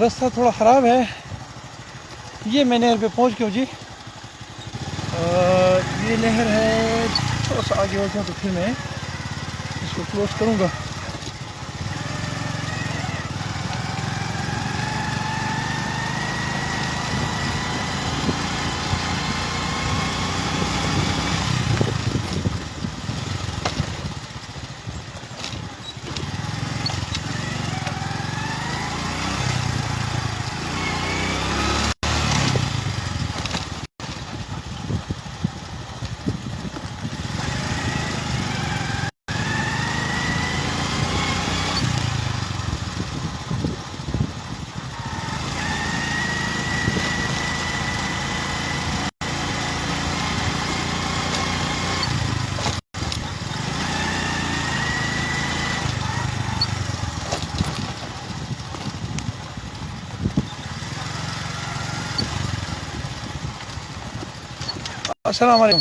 راستہ تھوڑا خراب ہے. یہ میں نہر پہ پہنچ گیا ہوں جی. یہ نہر ہے, تھوڑا سا آگے ہو جاؤں تو پھر میں اس کو کلوز کروں گا. السلام علیکم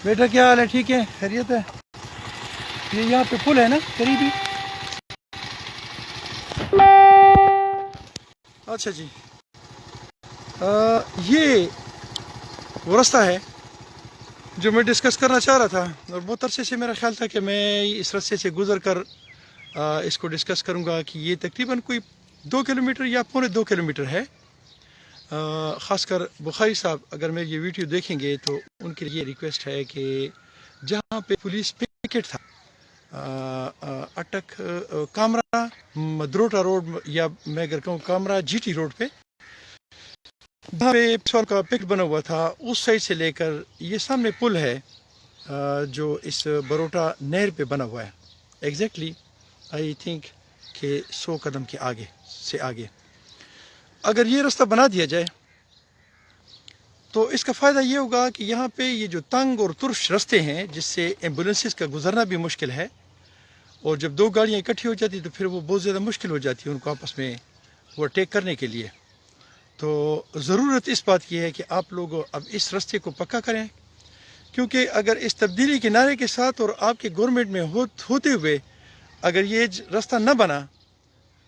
بیٹا, کیا حال ہے؟ ٹھیک ہے, خیریت ہے؟ یہ یہاں پہ پل ہے نا قریبی. اچھا جی, یہ وہ راستہ ہے جو میں ڈسکس کرنا چاہ رہا تھا, اور بہت عرصے سے میرا خیال تھا کہ میں اس راستے سے گزر کر اس کو ڈسکس کروں گا کہ یہ تقریباً کوئی 2 کلومیٹر یا 2.25 کلومیٹر ہے. خاص کر بخاری صاحب اگر میری یہ ویڈیو دیکھیں گے تو ان کے لیے ریکویسٹ ہے کہ جہاں پہ پولیس پکٹ تھا اٹک کامرا مدروٹا روڈ, یا میں اگر کہوں کامرا جی ٹی روڈ پہ جہاں پہ پسول کا پکٹ بنا ہوا تھا, اس سائڈ سے لے کر یہ سامنے پل ہے جو اس بروٹا نہر پہ بنا ہوا ہے. ایگزیکٹلی آئی تھنک کہ 100 قدم کے آگے سے آگے اگر یہ راستہ بنا دیا جائے تو اس کا فائدہ یہ ہوگا کہ یہاں پہ یہ جو تنگ اور ترش راستے ہیں جس سے ایمبولینسز کا گزرنا بھی مشکل ہے, اور جب 2 گاڑیاں اکٹھی ہو جاتی تو پھر وہ بہت زیادہ مشکل ہو جاتی ہے ان کو آپس میں اوورٹیک کرنے کے لیے. تو ضرورت اس بات کی ہے کہ آپ لوگ اب اس راستے کو پکا کریں, کیونکہ اگر اس تبدیلی کے نعرے کے ساتھ اور آپ کے گورنمنٹ میں ہوتے ہوئے اگر یہ راستہ نہ بنا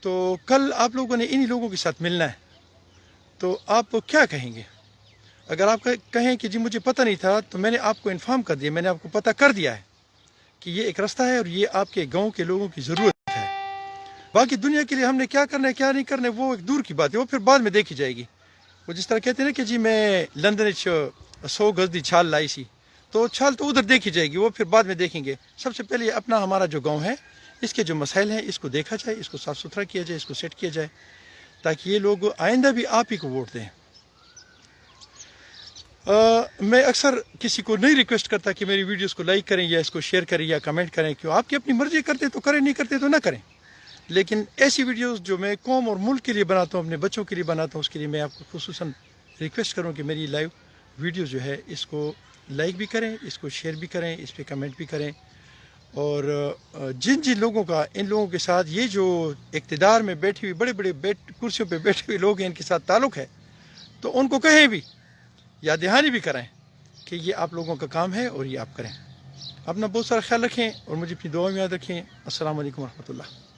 تو کل آپ لوگوں نے انہی لوگوں کے ساتھ ملنا ہے, تو آپ کیا کہیں گے؟ اگر آپ کہیں کہ جی مجھے پتہ نہیں تھا, تو میں نے آپ کو انفارم کر دیا, میں نے آپ کو پتہ کر دیا ہے کہ یہ ایک راستہ ہے اور یہ آپ کے گاؤں کے لوگوں کی ضرورت ہے. باقی دنیا کے لیے ہم نے کیا کرنا ہے کیا نہیں کرنا ہے وہ ایک دور کی بات ہے, وہ پھر بعد میں دیکھی جائے گی. وہ جس طرح کہتے ہیں نا کہ جی میں لندن 100 گز دی چھال لائی سی, تو چھال تو ادھر دیکھی جائے گی, وہ پھر بعد میں دیکھیں گے. سب سے پہلے اپنا ہمارا جو گاؤں ہے اس کے جو مسائل ہیں اس کو دیکھا جائے, اس کو صاف ستھرا کیا جائے, اس کو سیٹ کیا جائے, تاکہ یہ لوگ آئندہ بھی آپ ہی کو ووٹ دیں. میں اکثر کسی کو نہیں ریکویسٹ کرتا کہ میری ویڈیوز کو لائک کریں یا اس کو شیئر کریں یا کمنٹ کریں, کیوں آپ کی اپنی مرضی کرتے تو کریں, نہیں کرتے تو نہ کریں. لیکن ایسی ویڈیوز جو میں قوم اور ملک کے لیے بناتا ہوں, اپنے بچوں کے لیے بناتا ہوں, اس کے لیے میں آپ کو خصوصاً ریکویسٹ کروں کہ میری لائیو ویڈیو جو ہے اس کو لائک بھی کریں, اس کو شیئر بھی کریں, اس پہ کمنٹ بھی کریں. اور جن لوگوں کا ان لوگوں کے ساتھ یہ جو اقتدار میں بیٹھی ہوئی بڑے بڑے کرسیوں پہ بیٹھے ہوئے لوگ ہیں ان کے ساتھ تعلق ہے, تو ان کو کہیں بھی یا دہانی بھی کریں کہ یہ آپ لوگوں کا کام ہے اور یہ آپ کریں. اپنا بہت سارا خیال رکھیں اور مجھے اپنی دعا میں یاد رکھیں. السلام علیکم ورحمۃ اللہ.